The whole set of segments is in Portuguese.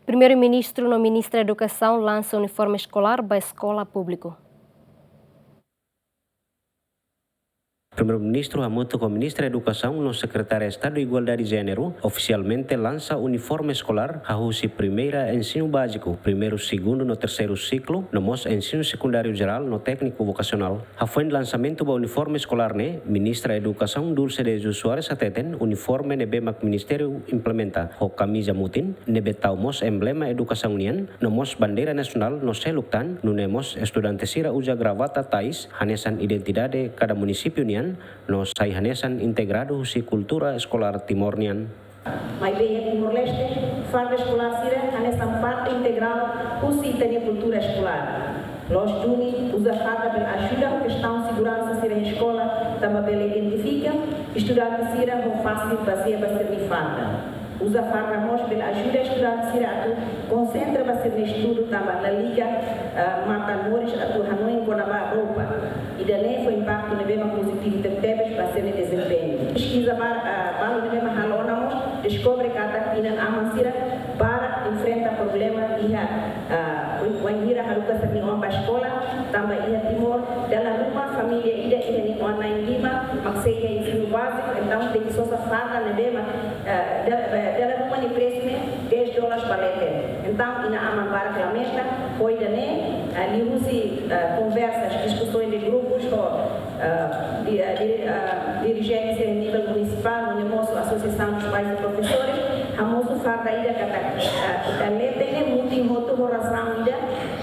Primeiro-Ministro no Ministro da Educação lança uniforme escolar para a escola pública. Primeiro-Ministro, junto com o Ministro da Educação, no Secretário de Estado de Igualdade de Gênero, oficialmente lança uniforme escolar a o primeiro ensino básico, primeiro, segundo no terceiro ciclo, no ensino secundário geral, no técnico vocacional. A foi lançamento do uniforme escolar, né? Ministra da Educação, Dulce de Jesus Soares Ateten, uniforme nebe mak Ministério implementa o camisa mutin, nebe tau mos emblema educação nian, no bandeira nacional no seluktan, no nemos estudantes sira uja gravata tais, hanesan identidade cada município nian, no sai hanesan integrado si cultura escolar timornian. Mas bem, Timor-Leste, farda escolar sira hanesan parte integral usi tenia cultura escolar. Nós duni usa farda pela ajuda a questão de segurança sira em escola, também identifica, estudantes sira não fácil fazer bastante farda. Usa farda nós pela ajuda estudante sira atu concentra bastante estudo também na liga mata mores atu hanoi com a roupa e daí foi impacto no bema positivo de tebes para ser desempenho. Pesquisa para no bema halonamos descobre que a ina amansira para enfrentar problema e quando ira haruka serni para escola também ia Timor dalam rumah família ida ini online lima maksudnya ensino básico então tem que só farda no bema dalam rumah ni presme $10 para leter. Então, ina aman para a mesta, foi dane, ali usi conversas, discussões de grupos com dirigentes a nível municipal, no nosso associação dos pais e professores, a moço farda ida kata leter ne muito em outro oração ida,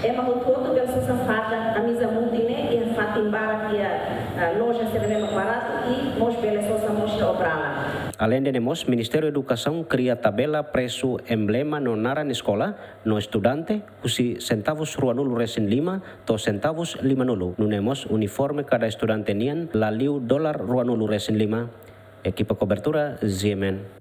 é uma outro que só farda camisa muito ne e a fatimbara que a loja se leva barato e mos pela só mostra obrala. Além de nemos, Ministério da Educação cria tabela preço emblema no naran escola, no estudante, usi centavos ruanulu resen 5, to centavos 5 nulu. No nemos uniforme cada estudante nian, laliu $1 ruanulu resen 5. Equipa cobertura, ZMN.